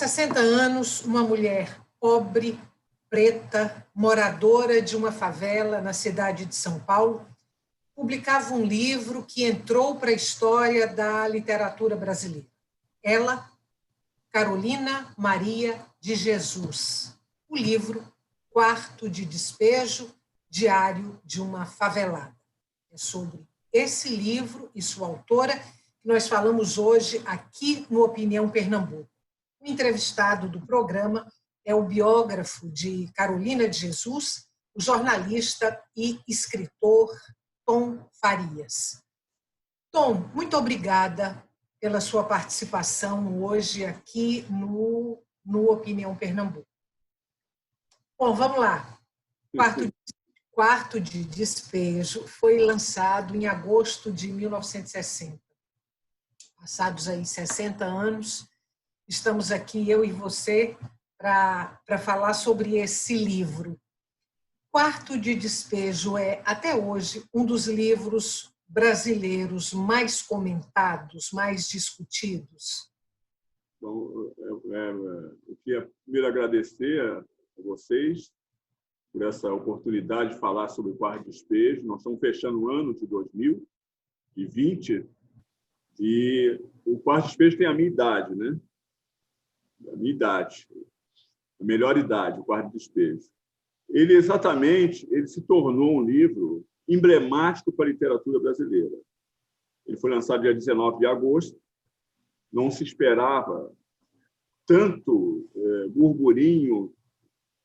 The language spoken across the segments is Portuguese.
60 anos, uma mulher pobre, preta, moradora de uma favela na cidade de São Paulo, publicava um livro que entrou para a história da literatura brasileira. Ela, Carolina Maria de Jesus. O livro Quarto de Despejo, Diário de uma Favelada. É sobre esse livro e sua autora que nós falamos hoje aqui no Opinião Pernambuco. O entrevistado do programa é o biógrafo de Carolina de Jesus, o jornalista e escritor Tom Farias. Tom, muito obrigada pela sua participação hoje aqui no Opinião Pernambuco. Bom, vamos lá. Quarto de Despejo foi lançado em agosto de 1960. Passados aí 60 anos, estamos aqui, eu e você, para falar sobre esse livro. Quarto de Despejo é, até hoje, um dos livros brasileiros mais comentados, mais discutidos. Bom, eu queria primeiro agradecer a vocês por essa oportunidade de falar sobre o Quarto de Despejo. Nós estamos fechando o ano de 2020 e o Quarto de Despejo tem a minha idade, né? A minha idade, a melhor idade, o Quarto de Despejo. Ele se tornou um livro emblemático para a literatura brasileira. Ele foi lançado dia 19 de agosto, não se esperava tanto burburinho,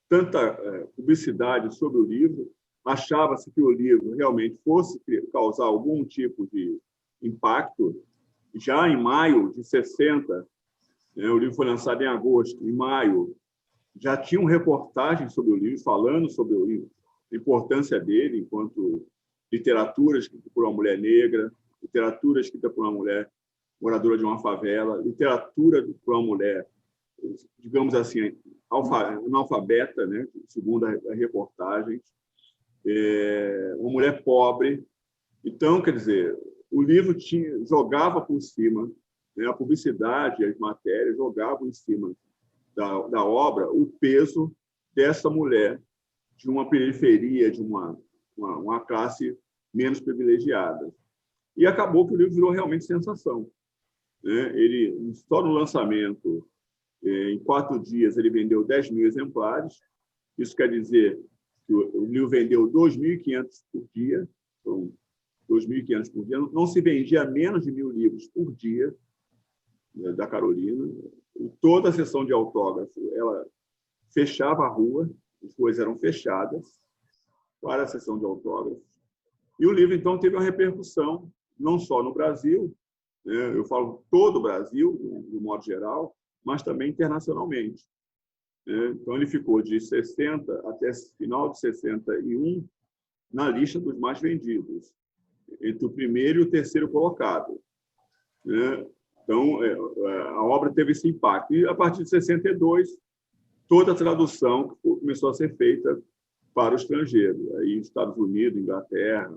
tanta publicidade sobre o livro, achava-se que o livro realmente fosse causar algum tipo de impacto. Já em maio de 60, o livro foi lançado em agosto, em maio, já tinham reportagens sobre o livro, falando sobre o livro, a importância dele enquanto literatura escrita por uma mulher negra, literatura escrita por uma mulher moradora de uma favela, literatura por uma mulher, digamos assim, analfabeta, né, segundo a reportagem, uma mulher pobre. Então, quer dizer, o livro jogava por cima, né, a publicidade, as matérias jogavam em cima da obra o peso dessa mulher de uma periferia, de uma classe menos privilegiada. E acabou que o livro virou realmente sensação. Ele, só no lançamento, em 4 dias, ele vendeu 10 mil exemplares. Isso quer dizer que o livro vendeu 2.500 por dia. Então, 2.500 por dia. Não se vendia menos de 1.000 livros por dia, da Carolina. Toda a sessão de autógrafo, ela fechava a rua, as ruas eram fechadas para a sessão de autógrafos. E o livro, então, teve uma repercussão, não só no Brasil, né, eu falo todo o Brasil, de modo geral, mas também internacionalmente. Então, ele ficou de 60 até final de 61 na lista dos mais vendidos, entre o primeiro e o terceiro colocado. Então, a obra teve esse impacto. E, a partir de 62, toda a tradução começou a ser feita para o estrangeiro. Aí, Estados Unidos, Inglaterra,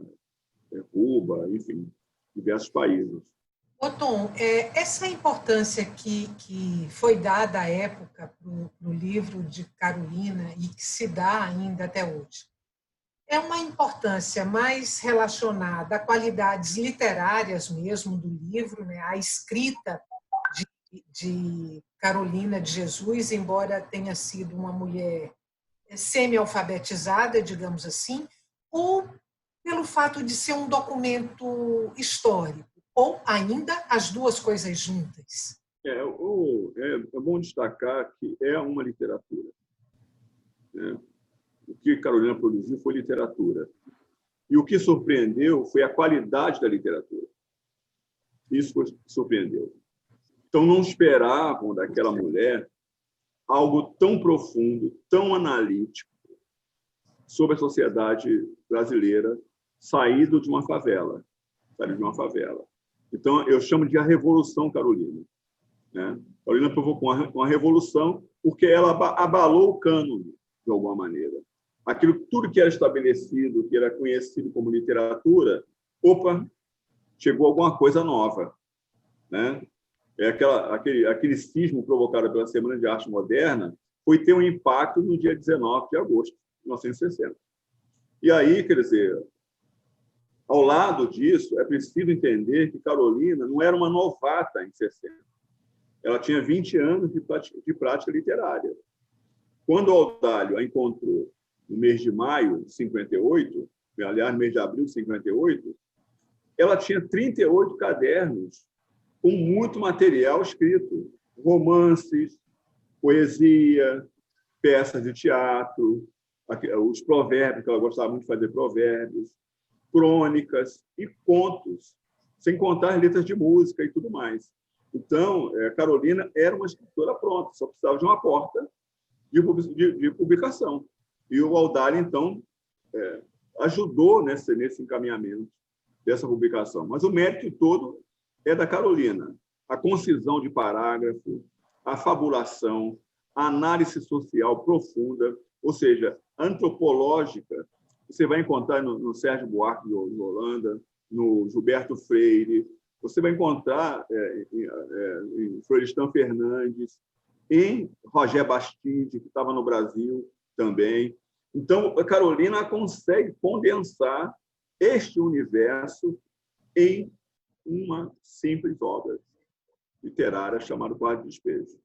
Cuba, enfim, diversos países. Ô, Tom, essa importância que foi dada à época para o livro de Carolina e que se dá ainda até hoje, é uma importância mais relacionada a qualidades literárias mesmo do livro, né? A escrita de Carolina de Jesus, embora tenha sido uma mulher semi-alfabetizada, digamos assim, ou pelo fato de ser um documento histórico, ou ainda as duas coisas juntas? É bom destacar que é uma literatura. O que Carolina produziu foi literatura. E o que surpreendeu foi a qualidade da literatura. Isso surpreendeu. Então, não esperavam daquela mulher algo tão profundo, tão analítico sobre a sociedade brasileira, saído de uma favela. Então, eu chamo de a Revolução Carolina. Carolina provocou uma revolução porque ela abalou o cânone, de alguma maneira. Tudo que era estabelecido, que era conhecido como literatura, chegou alguma coisa nova. Aquele sismo provocado pela Semana de Arte Moderna foi ter um impacto no dia 19 de agosto de 1960. E aí, quer dizer, ao lado disso, é preciso entender que Carolina não era uma novata em 60. Ela tinha 20 anos de prática literária. Quando o Audálio a encontrou no mês de maio de 58, aliás, no mês de abril de 58, ela tinha 38 cadernos com muito material escrito, romances, poesia, peças de teatro, os provérbios, que ela gostava muito de fazer provérbios, crônicas e contos, sem contar as letras de música e tudo mais. Então, Carolina era uma escritora pronta, só precisava de uma porta de publicação. E o Audálio, então, ajudou nesse encaminhamento dessa publicação. Mas o mérito todo é da Carolina. A concisão de parágrafo, a fabulação, a análise social profunda, ou seja, antropológica. Você vai encontrar no Sérgio Buarque de Holanda, no Gilberto Freire, você vai encontrar em Florestan Fernandes, em Roger Bastide, que estava no Brasil também. Então, a Carolina consegue condensar este universo em uma simples obra literária chamada Quarto de Despejo.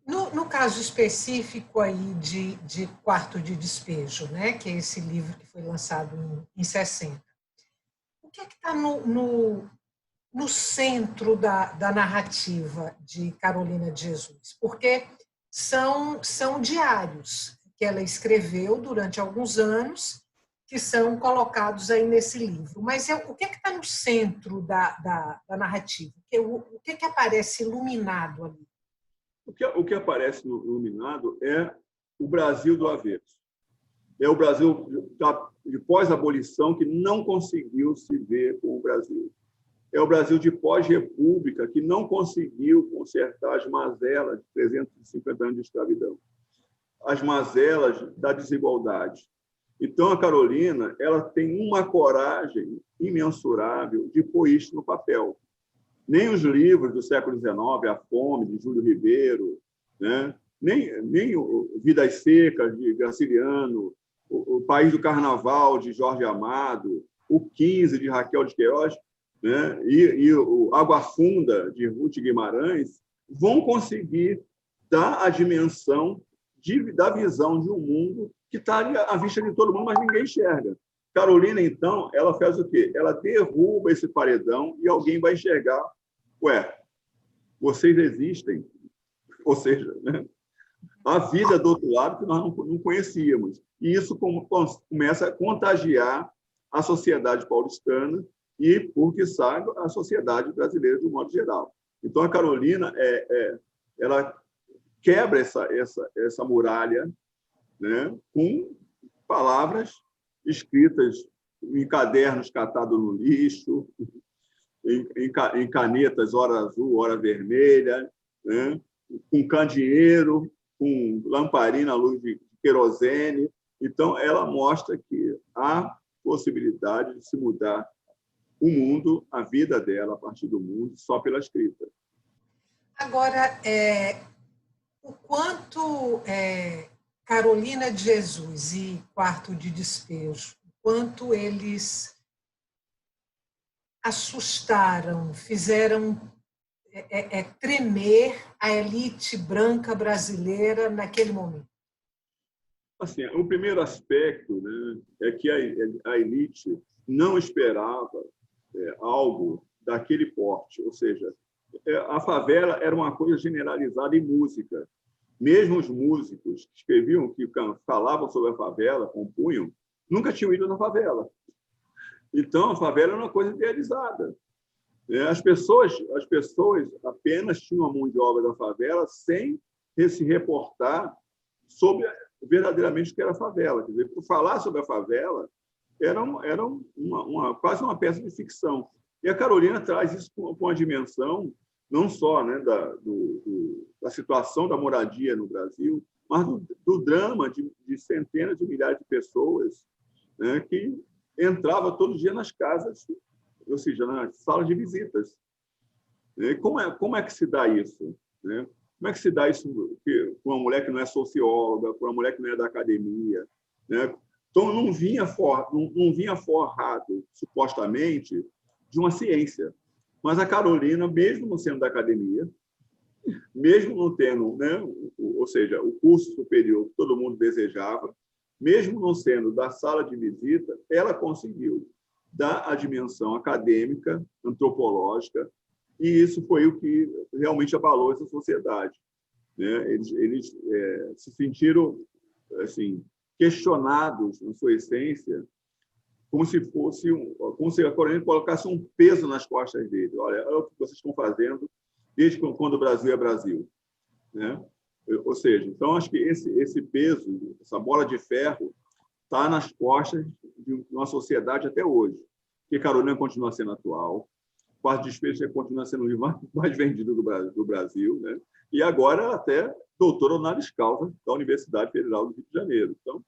No caso específico aí de Quarto de Despejo, né, que é esse livro que foi lançado em 60, o que é que está no centro da narrativa de Carolina de Jesus? Porque são diários que ela escreveu durante alguns anos, que são colocados aí nesse livro. Mas o que é que está no centro da narrativa? O que é que aparece iluminado ali? O que aparece no iluminado é o Brasil do avesso. É o Brasil de pós-abolição que não conseguiu se ver com o Brasil. É o Brasil de pós-república que não conseguiu consertar as mazelas de 350 anos de escravidão, as mazelas da desigualdade. Então, a Carolina ela tem uma coragem imensurável de pôr isso no papel. Nem os livros do século XIX, A Fome, de Júlio Ribeiro, né? nem o Vidas Secas, de Graciliano, o País do Carnaval, de Jorge Amado, o 15, de Raquel de Queiroz, né? e o Água Funda, de Ruth Guimarães, vão conseguir dar a dimensão da visão de um mundo que está ali à vista de todo mundo, mas ninguém enxerga. Carolina, então, ela faz o quê? Ela derruba esse paredão e alguém vai enxergar. Ué, vocês existem. Ou seja, né? A vida do outro lado que nós não conhecíamos. E isso começa a contagiar a sociedade paulistana e, por que sabe, a sociedade brasileira de um modo geral. Então, a Carolina ela quebra essa muralha, né, com palavras escritas em cadernos catados no lixo, em canetas, hora azul, hora vermelha, né, com candeeiro, com lamparina à luz de querosene. Então, ela mostra que há possibilidade de se mudar o mundo, a vida dela, a partir do mundo, só pela escrita. Agora, o quanto Carolina de Jesus e Quarto de Despejo, o quanto eles assustaram, fizeram tremer a elite branca brasileira naquele momento? Assim, o primeiro aspecto, né, é que a elite não esperava algo daquele porte, ou seja, a favela era uma coisa generalizada em música. Mesmo os músicos que escreviam, que falavam sobre a favela, compunham, nunca tinham ido na favela. Então, a favela era uma coisa idealizada. As pessoas apenas tinham a mão de obra da favela sem se reportar sobre verdadeiramente o que era a favela. Quer dizer, por falar sobre a favela, era quase uma peça de ficção. E a Carolina traz isso com uma dimensão não só, né, da situação da moradia no Brasil, mas do drama de centenas de milhares de pessoas, né, que entrava todo dia nas casas, ou seja, nas salas de visitas. E como é que se dá isso? Né? Como é que se dá isso com uma mulher que não é socióloga, com uma mulher que não é da academia? Né? Então, não vinha forrado, supostamente, de uma ciência. Mas a Carolina, mesmo não sendo da academia, mesmo não tendo, né, ou seja, o curso superior que todo mundo desejava, mesmo não sendo da sala de visita, ela conseguiu dar a dimensão acadêmica, antropológica, e isso foi o que realmente abalou essa sociedade. Né? Eles se sentiram assim, questionados na sua essência, como se a Carolina colocasse um peso nas costas dele. Olha o que vocês estão fazendo desde quando o Brasil é Brasil. Né? Ou seja, então, acho que esse peso, essa bola de ferro, está nas costas de uma sociedade até hoje. Porque Carolina continua sendo atual, Quarto de Despejo continua sendo o livro mais vendido do Brasil, né? E agora ela até doutora honoris causa da Universidade Federal do Rio de Janeiro. Então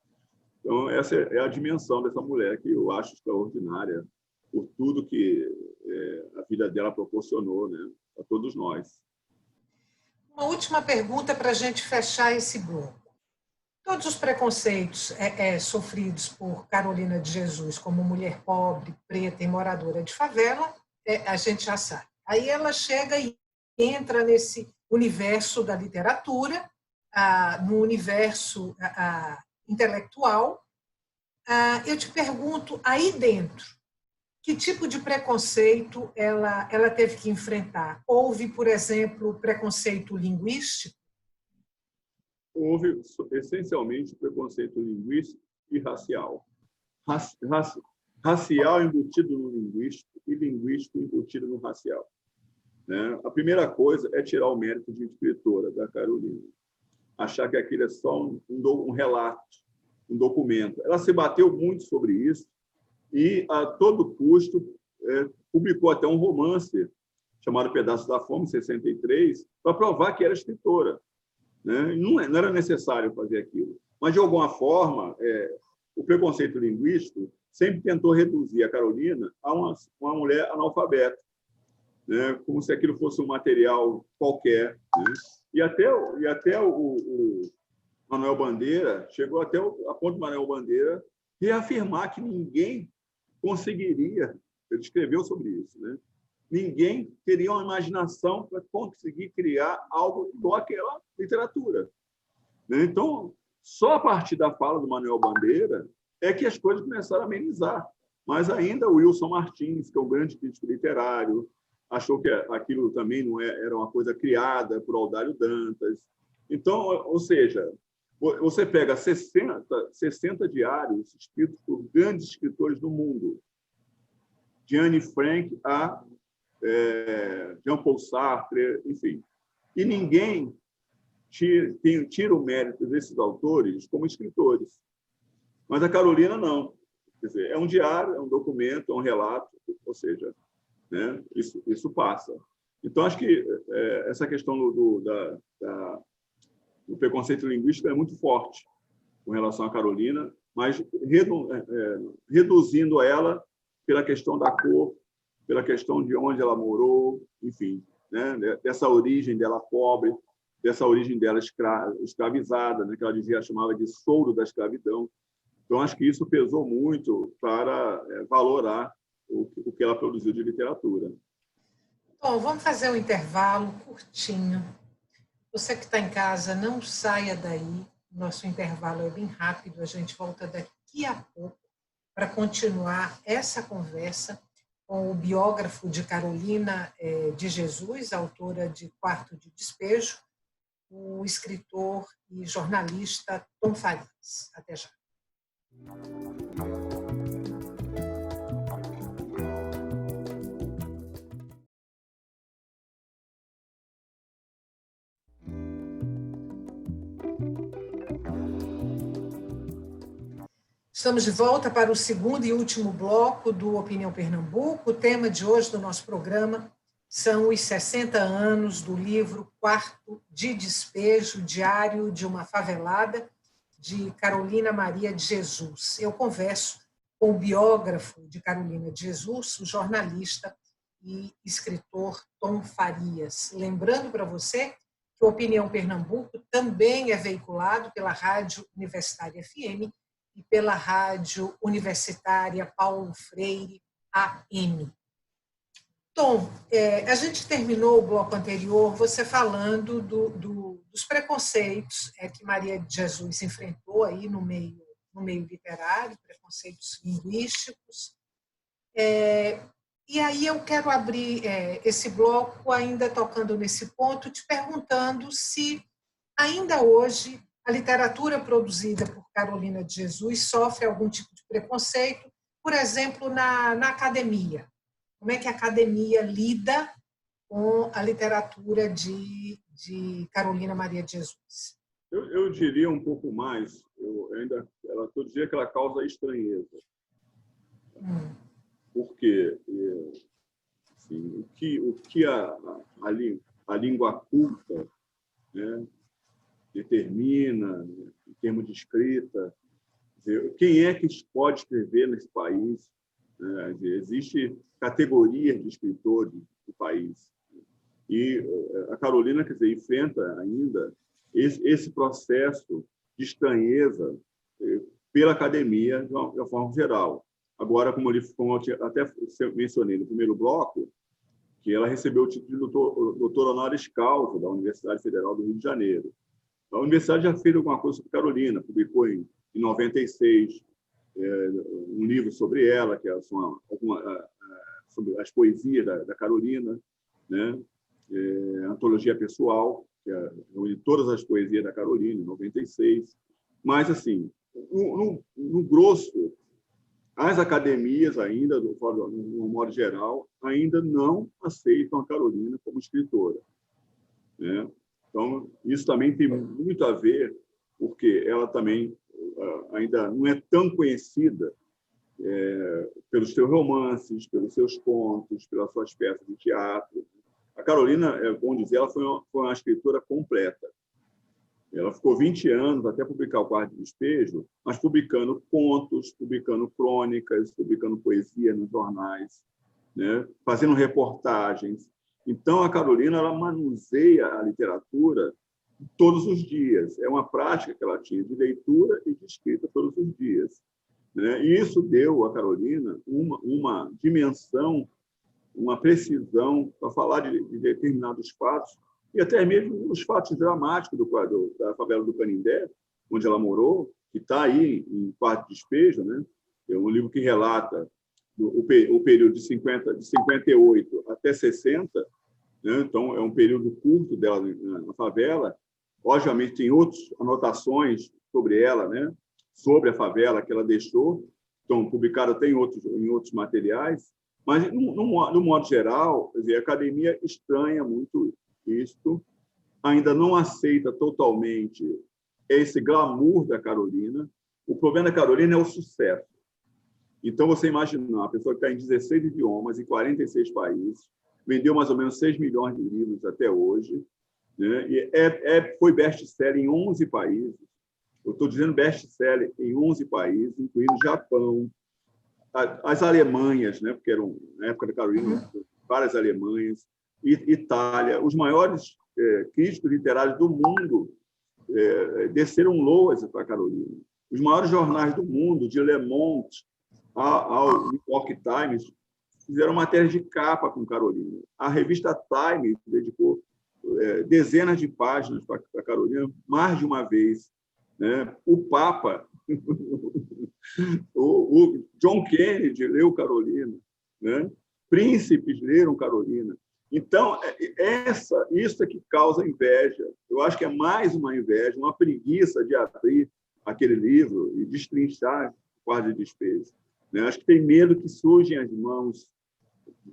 essa é a dimensão dessa mulher que eu acho extraordinária por tudo que a vida dela proporcionou, né, a todos nós. Uma última pergunta para a gente fechar esse bloco. Todos os preconceitos sofridos por Carolina de Jesus como mulher pobre, preta e moradora de favela, a gente já sabe. Aí ela chega e entra nesse universo da literatura, no universo intelectual. Eu te pergunto, aí dentro, que tipo de preconceito ela teve que enfrentar? Houve, por exemplo, preconceito linguístico? Houve, essencialmente, preconceito linguístico e racial. Racial embutido no linguístico e linguístico embutido no racial. Né? A primeira coisa é tirar o mérito de escritora da Carolina. Achar que aquilo é só um relato, um documento. Ela se bateu muito sobre isso e, a todo custo, publicou até um romance chamado Pedaços da Fome, em 63, para provar que era escritora. Né? Não era necessário fazer aquilo. Mas, de alguma forma, o preconceito linguístico sempre tentou reduzir a Carolina a uma mulher analfabeta, né? Como se aquilo fosse um material qualquer. Né? E até o Manuel Bandeira, chegou até a ponto de Manuel Bandeira reafirmar que ninguém conseguiria, ele escreveu sobre isso, né? Ninguém teria uma imaginação para conseguir criar algo igual àquela literatura. Né? Então, só a partir da fala do Manuel Bandeira é que as coisas começaram a amenizar. Mas ainda o Wilson Martins, que é um grande crítico literário, achou que aquilo também não era uma coisa criada por Aldário Dantas. Então, ou seja, você pega 60 diários escritos por grandes escritores do mundo, de Anne Frank a Jean-Paul Sartre, enfim. E ninguém tira o mérito desses autores como escritores. Mas a Carolina não. Quer dizer, é um diário, é um documento, é um relato, ou seja, né, isso passa. Então, acho que essa questão do preconceito linguístico é muito forte com relação à Carolina, mas reduzindo ela pela questão da cor, pela questão de onde ela morou, enfim, né, dessa origem dela pobre, dessa origem dela escravizada, né, que ela chamava de soldo da escravidão. Então, acho que isso pesou muito para valorar o que ela produziu de literatura. Bom, vamos fazer um intervalo curtinho. Você que está em casa, não saia daí. Nosso intervalo é bem rápido, a gente volta daqui a pouco para continuar essa conversa com o biógrafo de Carolina de Jesus, autora de Quarto de Despejo, o escritor e jornalista Tom Farias. Até já. Estamos de volta para o segundo e último bloco do Opinião Pernambuco. O tema de hoje do nosso programa são os 60 anos do livro Quarto de Despejo, Diário de uma Favelada, de Carolina Maria de Jesus. Eu converso com o biógrafo de Carolina de Jesus, o jornalista e escritor Tom Farias. Lembrando para você que o Opinião Pernambuco também é veiculado pela Rádio Universitária FM e pela Rádio Universitária Paulo Freire AM. Tom, a gente terminou o bloco anterior você falando dos preconceitos que Maria de Jesus enfrentou aí no meio literário, preconceitos linguísticos. E aí eu quero abrir esse bloco ainda tocando nesse ponto, te perguntando se ainda hoje a literatura produzida por Carolina de Jesus sofre algum tipo de preconceito, por exemplo, na academia. Como é que a academia lida com a literatura de Carolina Maria de Jesus? Eu diria um pouco mais. Ela dizia que ela causa estranheza. Porque assim, o que a língua culta, né, determina, né, em termos de escrita, quem é que pode escrever nesse país? Né? Existe categorias de escritores do país. E a Carolina, quer dizer, enfrenta ainda esse processo de estranheza pela academia de uma forma geral. Agora, como eu até mencionei no primeiro bloco, que ela recebeu o título de doutor honoris causa da Universidade Federal do Rio de Janeiro. A universidade já fez alguma coisa sobre Carolina, publicou em 96 um livro sobre ela, que é sobre as poesias da Carolina, né? Antologia Pessoal, que é todas as poesias da Carolina, em 96. Mas, assim, no grosso, as academias ainda, de um modo geral, ainda não aceitam a Carolina como escritora, né? Então, isso também tem muito a ver, porque ela também ainda não é tão conhecida pelos seus romances, pelos seus contos, pelas suas peças de teatro. A Carolina, é bom dizer, ela foi uma escritora completa. Ela ficou 20 anos até publicar O Quarto de Despejo, mas publicando contos, publicando crônicas, publicando poesia nos jornais, né? Fazendo reportagens. Então, a Carolina ela manuseia a literatura todos os dias. É uma prática que ela tinha de leitura e de escrita todos os dias, né? E isso deu à Carolina uma dimensão, uma precisão para falar de determinados fatos, e até mesmo os fatos dramáticos da favela do Canindé, onde ela morou, que está aí em Quarto de Despejo, né? É um livro que relata o período de 58 até 60, né? Então, é um período curto dela na favela. Obviamente, tem outras anotações sobre ela, né? Sobre a favela que ela deixou, estão publicadas até em outros materiais, mas, no modo geral, quer dizer, a academia estranha muito isto, ainda não aceita totalmente esse glamour da Carolina. O problema da Carolina é o sucesso. Então, você imagina uma pessoa que está em 16 idiomas, em 46 países, vendeu mais ou menos 6 milhões de livros até hoje, né? E foi best-seller em 11 países. Eu estou dizendo best-seller em 11 países, incluindo Japão, as Alemanhas, né? Porque eram, na época da Carolina, várias Alemanhas, Itália. Os maiores críticos literários do mundo desceram loas para a Carolina. Os maiores jornais do mundo, de Le Monde ao New York Times, fizeram matérias de capa com Carolina. A revista Time dedicou dezenas de páginas para a Carolina, mais de uma vez, né? O Papa, o John Kennedy leu Carolina, né? Príncipes leram Carolina. Então, isso é que causa inveja. Eu acho que é mais uma inveja, uma preguiça de abrir aquele livro e destrinchar o Quarto de Despejo, né? Acho que tem medo que surjam as mãos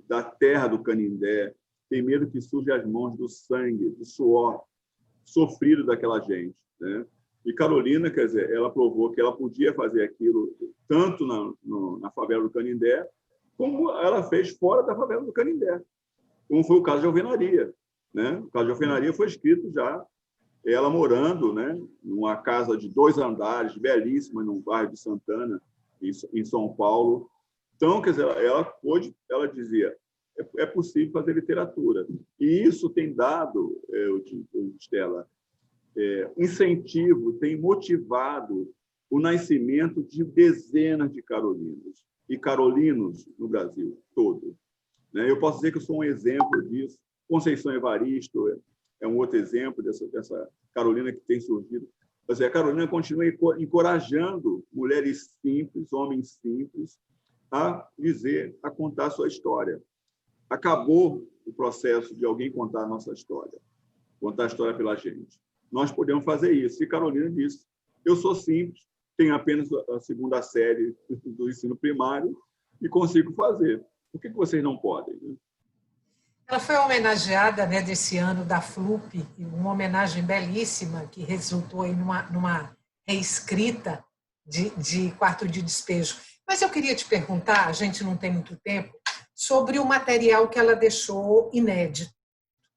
da terra do Canindé, tem medo que surjam as mãos do sangue, do suor sofrido daquela gente, né? E Carolina, quer dizer, ela provou que ela podia fazer aquilo tanto na favela do Canindé, como ela fez fora da favela do Canindé, como foi o caso de Alvenaria, né? O caso de Alvenaria foi escrito já ela morando, né, numa casa de 2 andares, belíssima, num bairro de Santana, em São Paulo. Então, quer dizer, ela dizia, é possível fazer literatura. E isso tem dado, Estela, incentivo, tem motivado o nascimento de dezenas de carolinas e carolinos no Brasil todo. Eu posso dizer que eu sou um exemplo disso. Conceição Evaristo é um outro exemplo dessa Carolina que tem surgido. A Carolina continua encorajando mulheres simples, homens simples, a contar a sua história. Acabou o processo de alguém contar a nossa história, contar a história pela gente. Nós podemos fazer isso. E Carolina disse, eu sou simples, tenho apenas a segunda série do ensino primário e consigo fazer. Por que vocês não podem? Ela foi homenageada, né, desse ano da FLUP, uma homenagem belíssima que resultou em numa reescrita de Quarto de Despejo. Mas eu queria te perguntar, a gente não tem muito tempo, sobre o material que ela deixou inédito.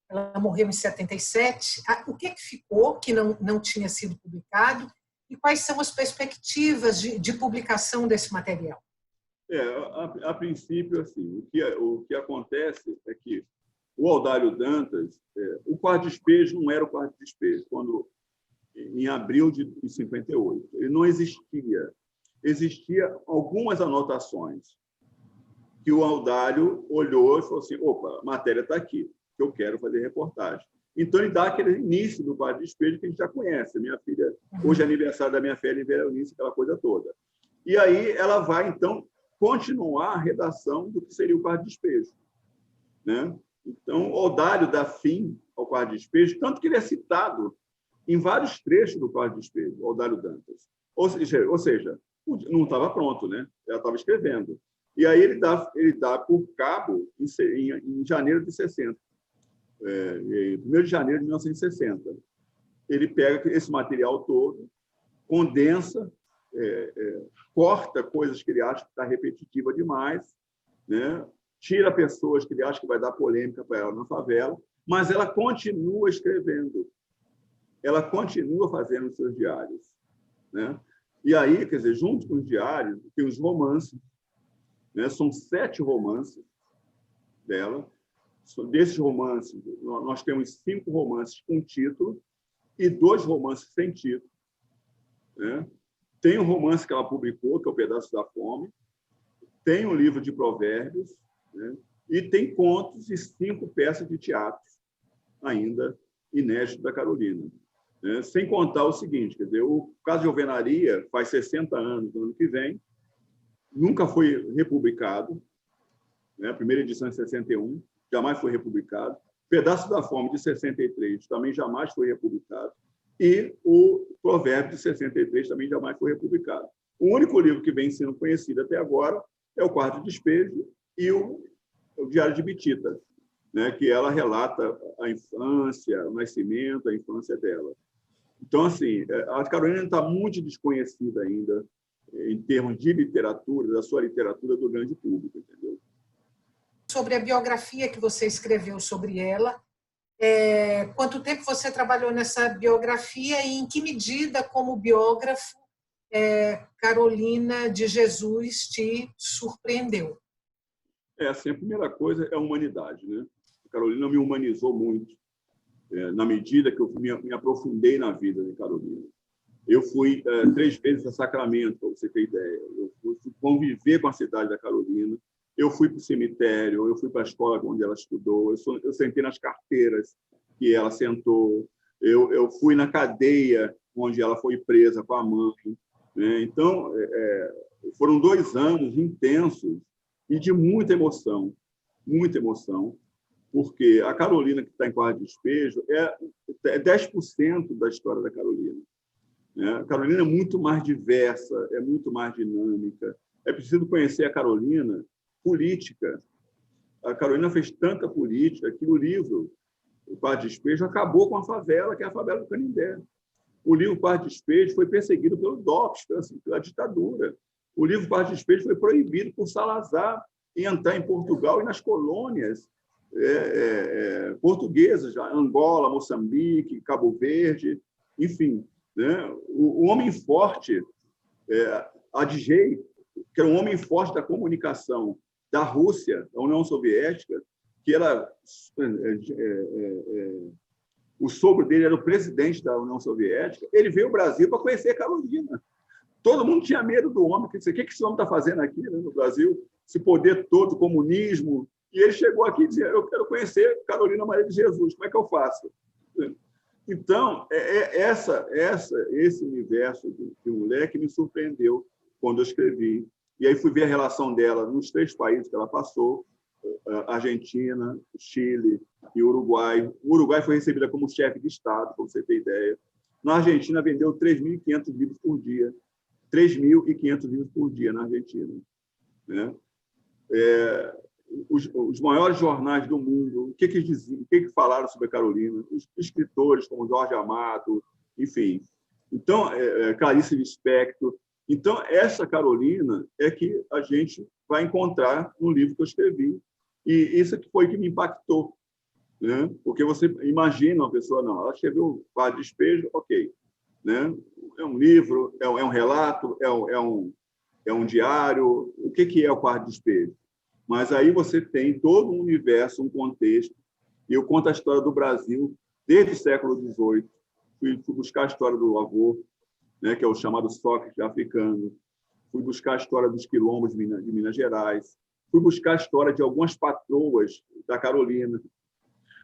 Ela morreu em 77. O que ficou que não tinha sido publicado e quais são as perspectivas de publicação desse material? A princípio, assim, o que acontece é que o Audálio Dantas, o Quarto de Despejo não era o Quarto de Despejo, em abril de 58. Ele não existia. Existia algumas anotações que o Audálio olhou e falou assim, opa, a matéria está aqui, que eu quero fazer reportagem. Então, ele dá aquele início do Quarto de Despejo que a gente já conhece. Minha filha, hoje é aniversário da minha filha, Veronice, aquela coisa toda. E aí ela vai, então, continuar a redação do que seria o Quarto de Despejo. Então, o Audálio dá fim ao Quarto de Despejo, tanto que ele é citado em vários trechos do Quarto de Despejo, o Audálio Dantas. Ou seja, não estava pronto, né? Ela estava escrevendo. E aí ele dá por cabo em janeiro de 60. 1º de janeiro de 1960. Ele pega esse material todo, condensa, corta coisas que ele acha que está repetitiva demais, né? Tira pessoas que ele acha que vai dar polêmica para ela na favela, mas ela continua escrevendo, ela continua fazendo os seus diários, né? E aí, quer dizer, junto com os diários, tem os romances, né? São 7 romances dela. Desses romances, nós temos 5 romances com título e 2 romances sem título, né? Tem um romance que ela publicou, que é O Pedaço da Fome, tem um livro de provérbios, né? E tem contos e 5 peças de teatro ainda inéditos da Carolina, né? Sem contar o seguinte, quer dizer, o Caso de Alvenaria faz 60 anos no ano que vem, nunca foi republicado, né? A primeira edição em 61, jamais foi republicado. Pedaço da Fome, de 63, também jamais foi republicado. E o Provérbio, de 63, também jamais foi republicado. O único livro que vem sendo conhecido até agora é o Quarto de Despejo e o Diário de Bitita, né? Que ela relata a infância, o nascimento, a infância dela. Então, assim, a Carolina está muito desconhecida ainda em termos de literatura, da sua literatura do grande público, entendeu? Sobre a biografia que você escreveu sobre ela, quanto tempo você trabalhou nessa biografia e em que medida, como biógrafo, Carolina de Jesus te surpreendeu? Assim, a primeira coisa é a humanidade, né? A Carolina me humanizou muito, na medida que eu me aprofundei na vida de Carolina. Eu fui 3 vezes a Sacramento, para você ter ideia. Eu fui conviver com a cidade da Carolina. Eu fui para o cemitério, eu fui para a escola onde ela estudou, eu sentei nas carteiras que ela sentou, eu fui na cadeia onde ela foi presa com a mãe, né? Então, foram 2 anos intensos e de muita emoção, porque a Carolina, que está em Quarto de Despejo, é 10% da história da Carolina, né? A Carolina é muito mais diversa, é muito mais dinâmica. É preciso conhecer a Carolina política. A Carolina fez tanta política que o livro O Quarto de Despejo acabou com a favela, que é a favela do Canindé. O livro Quarto de Despejo foi perseguido pelo DOPS, pela ditadura. O livro Quarto de Despejo foi proibido por Salazar em entrar em Portugal e nas colônias portuguesas, Angola, Moçambique, Cabo Verde, enfim, né? O homem forte, Adjei, que era um homem forte da comunicação, da Rússia, da União Soviética, que era o sogro dele era o presidente da União Soviética. Ele veio ao Brasil para conhecer Carolina. Todo mundo tinha medo do homem. O que esse homem está fazendo aqui, né, no Brasil? Esse poder todo, comunismo. E ele chegou aqui e disse: eu quero conhecer Carolina Maria de Jesus. Como é que eu faço? Então, esse universo de mulher que me surpreendeu quando eu escrevi. E aí fui ver a relação dela nos 3 países que ela passou: Argentina, Chile e Uruguai. O Uruguai foi recebida como chefe de Estado, para você ter ideia. Na Argentina, vendeu 3.500 livros por dia. 3.500 livros por dia na Argentina, né? Os maiores jornais do mundo, o que diziam, o que falaram sobre a Carolina? Os escritores como Jorge Amado, enfim. Então, Clarice Lispector. Então, essa Carolina é que a gente vai encontrar no livro que eu escrevi. E isso foi que me impactou, né? Porque você imagina uma pessoa, não, ela escreveu Quarto de Despejo, ok, né? É um livro, é um relato, é um diário. O que é o Quarto de Despejo? Mas aí você tem todo um universo, um contexto. E eu conto a história do Brasil desde o século XVIII. Fui buscar a história do avô, né, que é o chamado Sócrates africano. Fui buscar a história dos quilombos de Minas Gerais. Fui buscar a história de algumas patroas da Carolina,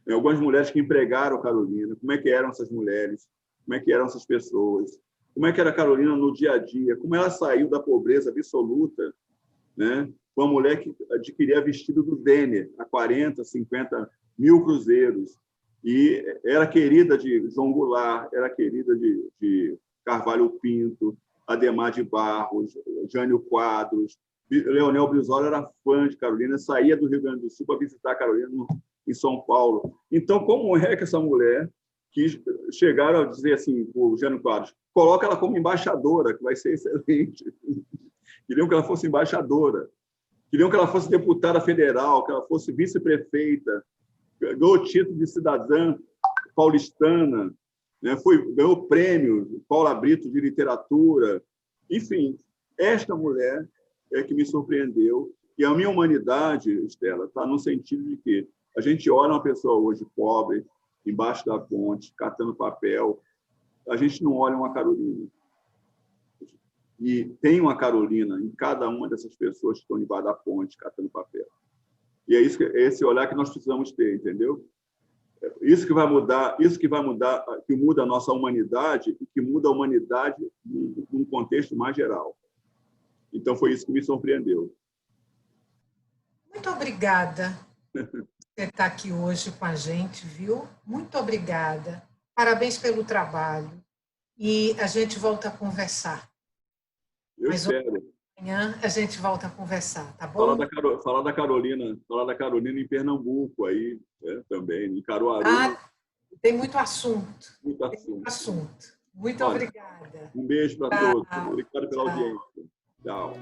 né, algumas mulheres que empregaram a Carolina. Como é que eram essas mulheres? Como é que eram essas pessoas? Como é que era a Carolina no dia a dia? Como ela saiu da pobreza absoluta, né? Uma mulher que adquiria vestido do Denner a 40, 50 mil cruzeiros. E era querida de João Goulart, era querida de Carvalho Pinto, Adhemar de Barros, Jânio Quadros. Leonel Brizola era fã de Carolina, saía do Rio Grande do Sul para visitar a Carolina em São Paulo. Então, como é que essa mulher, que chegaram a dizer assim, o Jânio Quadros, coloca ela como embaixadora, que vai ser excelente. Queriam que ela fosse embaixadora. Queriam que ela fosse deputada federal, que ela fosse vice-prefeita, ganhou o título de cidadã paulistana, né? Ganhou o prêmio Paula Brito de literatura. Enfim, esta mulher é que me surpreendeu. E a minha humanidade, Estela, está no sentido de que a gente olha uma pessoa hoje pobre, embaixo da ponte, catando papel, a gente não olha uma Carolina. E tem uma Carolina em cada uma dessas pessoas que estão debaixo da ponte, catando papel. E é esse olhar que nós precisamos ter, entendeu? Isso que vai mudar, que muda a nossa humanidade e que muda a humanidade num contexto mais geral. Então, foi isso que me surpreendeu. Muito obrigada por você estar aqui hoje com a gente, viu? Muito obrigada. Parabéns pelo trabalho. E a gente volta a conversar. Eu espero. Amanhã a gente volta a conversar, tá bom? Falar da Carolina em Pernambuco, aí, também, em Caruaru. Tem muito assunto. Muito assunto. Muito obrigada. Um beijo para todos. Obrigado pela audiência. Tchau.